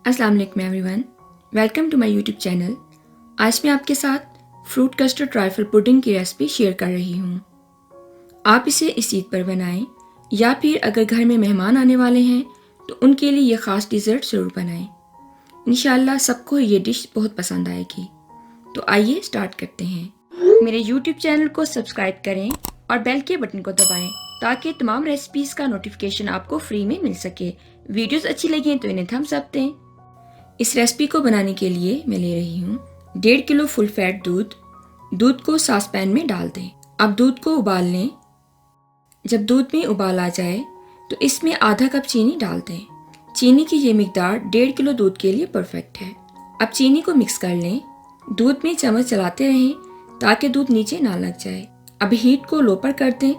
अस्सलाम वालेकुम everyone, welcome to my YouTube channel. आज मैं आपके साथ फ्रूट कस्टर्ड ट्राइफल पुडिंग की रेसिपी शेयर कर रही हूँ। आप इसे इस ईद पर बनाएं या फिर अगर घर में मेहमान आने वाले हैं तो उनके लिए ये ख़ास डिज़र्ट ज़रूर बनाएं। इंशाल्लाह सबको ये डिश बहुत पसंद आएगी। तो आइए स्टार्ट करते हैं। मेरे यूट्यूब चैनल को सब्सक्राइब करें और बेल के बटन को दबाएं ताकि तमाम रेसिपीज़ का नोटिफिकेशन आपको फ्री में मिल सके। वीडियोस अच्छी लगें तो इन्हें थम्स अप दें। इस रेसिपी को बनाने के लिए मैं ले रही हूँ 1.5 किलो फुल फैट दूध को सॉस पैन में डाल दें। अब दूध को उबाल लें। जब दूध में उबाल आ जाए तो इसमें आधा कप चीनी डाल दें। चीनी की ये मिकदार 1.5 किलो दूध के लिए परफेक्ट है। अब चीनी को मिक्स कर लें। दूध में चम्मच चलाते रहें ताकि दूध नीचे ना लग जाए। अब हीट को लो पर कर दें।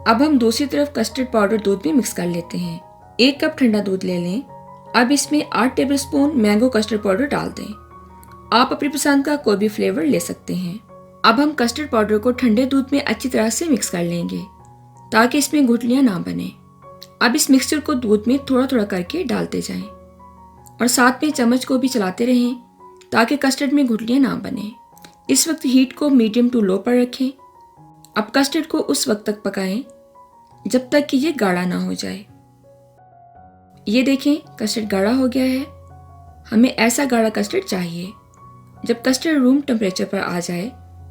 अब हम दूसरी तरफ कस्टर्ड पाउडर दूध में मिक्स कर लेते हैं। 1 कप ठंडा दूध ले लें। अब इसमें 8 टेबलस्पून मैंगो कस्टर्ड पाउडर डाल दें। आप अपनी पसंद का कोई भी फ्लेवर ले सकते हैं। अब हम कस्टर्ड पाउडर को ठंडे दूध में अच्छी तरह से मिक्स कर लेंगे ताकि इसमें गुठलियां ना बने। अब इस मिक्सचर को दूध में थोड़ा थोड़ा करके डालते जाएं और साथ में चम्मच को भी चलाते रहें ताकि कस्टर्ड में गुठलियां ना बने। इस वक्त हीट को मीडियम टू लो पर रखें। अब कस्टर्ड को उस वक्त तक पकाएं जब तक कि ये गाढ़ा ना हो जाए। ये देखें, कस्टर्ड गाढ़ा हो गया है। हमें ऐसा गाढ़ा कस्टर्ड चाहिए। जब कस्टर्ड रूम टेम्परेचर पर आ जाए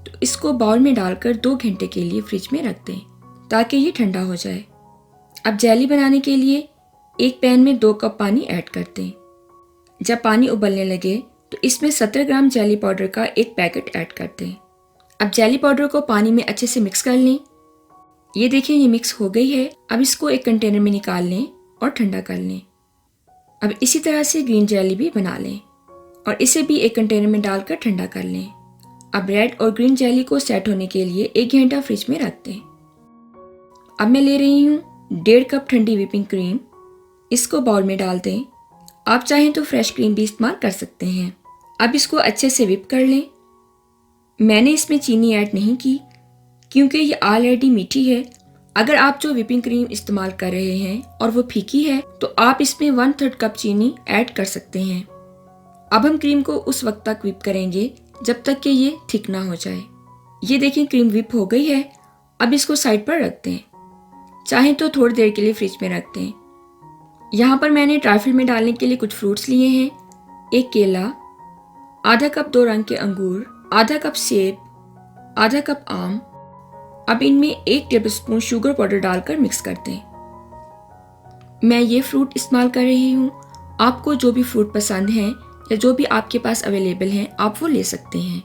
तो इसको बाउल में डालकर 2 घंटे के लिए फ्रिज में रख दें ताकि ये ठंडा हो जाए। अब जेली बनाने के लिए एक पैन में 2 कप पानी ऐड कर दें। जब पानी उबलने लगे तो इसमें 17 ग्राम जेली पाउडर का एक पैकेट ऐड कर दें। अब जेली पाउडर को पानी में अच्छे से मिक्स कर लें। ये देखें, ये मिक्स हो गई है। अब इसको एक कंटेनर में निकाल लें और ठंडा कर लें। अब इसी तरह से ग्रीन जेली भी बना लें और इसे भी एक कंटेनर में डालकर ठंडा कर लें। अब रेड और ग्रीन जेली को सेट होने के लिए 1 घंटा फ्रिज में रख दें। अब मैं ले रही हूँ 1.5 कप ठंडी व्हिपिंग क्रीम। इसको बाउल में डाल दें। आप चाहें तो फ्रेश क्रीम भी इस्तेमाल कर सकते हैं। अब इसको अच्छे से व्हिप कर लें। मैंने इसमें चीनी ऐड नहीं की क्योंकि ये ऑलरेडी मीठी है। अगर आप जो व्हिपिंग क्रीम इस्तेमाल कर रहे हैं और वो फीकी है तो आप इसमें 1/3 कप चीनी ऐड कर सकते हैं। अब हम क्रीम को उस वक्त तक व्हिप करेंगे जब तक कि ये थिक ना हो जाए। ये देखें, क्रीम व्हिप हो गई है। अब इसको साइड पर रख दें। चाहें तो थोड़ी देर के लिए फ्रिज में रख दें। यहाँ पर मैंने ट्राइफल में डालने के लिए कुछ फ्रूट्स लिए हैं। 1 केला, आधा कप 2 रंग के अंगूर, आधा कप सेब, आधा कप आम। अब इनमें 1 टेबलस्पून शुगर पाउडर डालकर मिक्स कर दें। मैं ये फ्रूट इस्तेमाल कर रही हूँ। आपको जो भी फ्रूट पसंद हैं या जो भी आपके पास अवेलेबल हैं आप वो ले सकते हैं।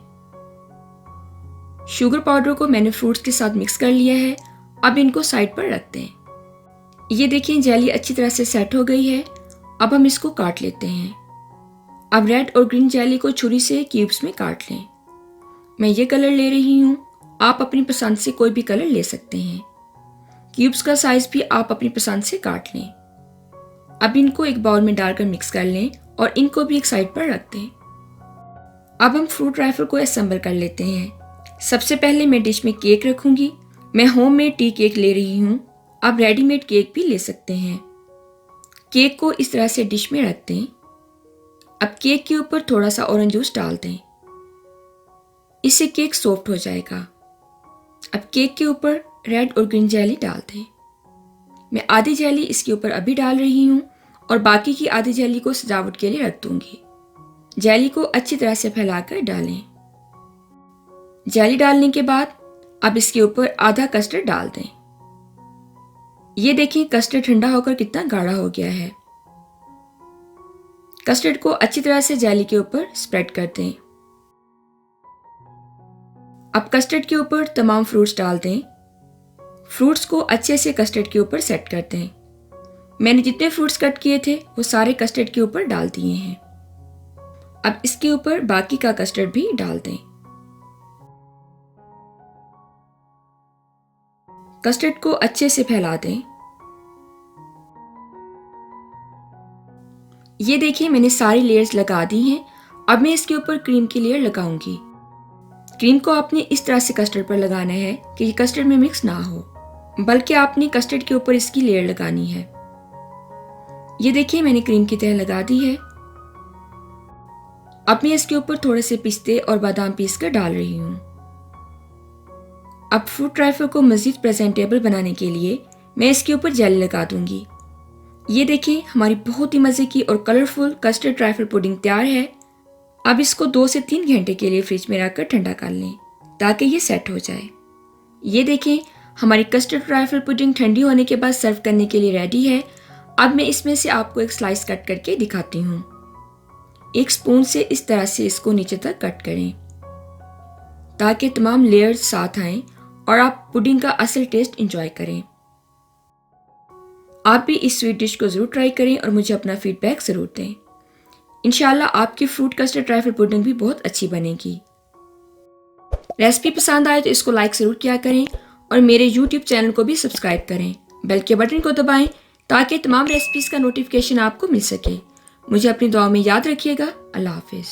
शुगर पाउडर को मैंने फ्रूट्स के साथ मिक्स कर लिया है। अब इनको साइड पर रख दें। ये देखिए, जेली अच्छी तरह से सेट हो गई है। अब हम इसको काट लेते हैं। अब रेड और ग्रीन जेली को छुरी से क्यूब्स में काट लें। मैं ये कलर ले रही हूँ। आप अपनी पसंद से कोई भी कलर ले सकते हैं। क्यूब्स का साइज भी आप अपनी पसंद से काट लें। अब इनको एक बाउल में डालकर मिक्स कर लें और इनको भी एक साइड पर रख दें। अब हम फ्रूट राइफल को असेंबल कर लेते हैं। सबसे पहले मैं डिश में केक रखूंगी। मैं होममेड टी केक ले रही हूँ। आप रेडीमेड केक भी ले सकते हैं। केक को इस तरह से डिश में रख दें। अब केक के ऊपर थोड़ा सा ऑरेंज जूस डाल दें। इससे केक सॉफ्ट हो जाएगा। अब केक के ऊपर रेड और ग्रीन जेली डाल दें। मैं आधी जेली इसके ऊपर अभी डाल रही हूँ और बाकी की आधी जेली को सजावट के लिए रख दूंगी। जेली को अच्छी तरह से फैलाकर डालें। जेली डालने के बाद अब इसके ऊपर आधा कस्टर्ड डाल दें। ये देखिए, कस्टर्ड ठंडा होकर कितना गाढ़ा हो गया है। कस्टर्ड को अच्छी तरह से जेली के ऊपर स्प्रेड कर दें। अब कस्टर्ड के ऊपर तमाम फ्रूट्स डाल दें। फ्रूट्स को अच्छे से कस्टर्ड के ऊपर सेट कर दें। मैंने जितने फ्रूट्स कट किए थे वो सारे कस्टर्ड के ऊपर डाल दिए हैं। अब इसके ऊपर बाकी का कस्टर्ड भी डाल दें। कस्टर्ड को अच्छे से फैला दें। ये देखिए, मैंने सारी लेयर्स लगा दी हैं। अब मैं इसके ऊपर क्रीम की लेयर लगाऊंगी। क्रीम को आपने इस तरह से कस्टर्ड पर लगाना है कि ये कस्टर्ड में मिक्स ना हो, बल्कि आपने कस्टर्ड के ऊपर इसकी लेयर लगानी है। ये देखिए, मैंने क्रीम की तह लगा दी है। अब मैं इसके ऊपर थोड़े से पिस्ते और बादाम पीस कर डाल रही हूँ। अब फ्रूट ट्राइफल को मज़ीद प्रेजेंटेबल बनाने के लिए मैं इसके ऊपर जेली लगा दूंगी। ये देखिए, हमारी बहुत ही मज़े की और कलरफुल कस्टर्ड ट्राइफल पुडिंग तैयार है। अब इसको 2 से 3 घंटे के लिए फ्रिज में रखकर ठंडा कर लें ताकि ये सेट हो जाए। ये देखें, हमारी कस्टर्ड ट्राइफल पुडिंग ठंडी होने के बाद सर्व करने के लिए रेडी है। अब मैं इसमें से आपको एक स्लाइस कट करके दिखाती हूँ। एक स्पून से इस तरह से इसको नीचे तक कट करें ताकि तमाम लेयर्स साथ आएं और आप पुडिंग का असल टेस्ट एंजॉय करें। आप भी इस स्वीट डिश को ज़रूर ट्राई करें और मुझे अपना फीडबैक ज़रूर दें। इंशाल्लाह आपकी फ्रूट कस्टर्ड ट्राइफल पुडिंग भी बहुत अच्छी बनेगी। रेसिपी पसंद आए तो इसको लाइक ज़रूर किया करें और मेरे YouTube चैनल को भी सब्सक्राइब करें। बेल के बटन को दबाएं ताकि तमाम रेसिपीज़ का नोटिफिकेशन आपको मिल सके। मुझे अपनी दुआ में याद रखिएगा। अल्लाह हाफिज़।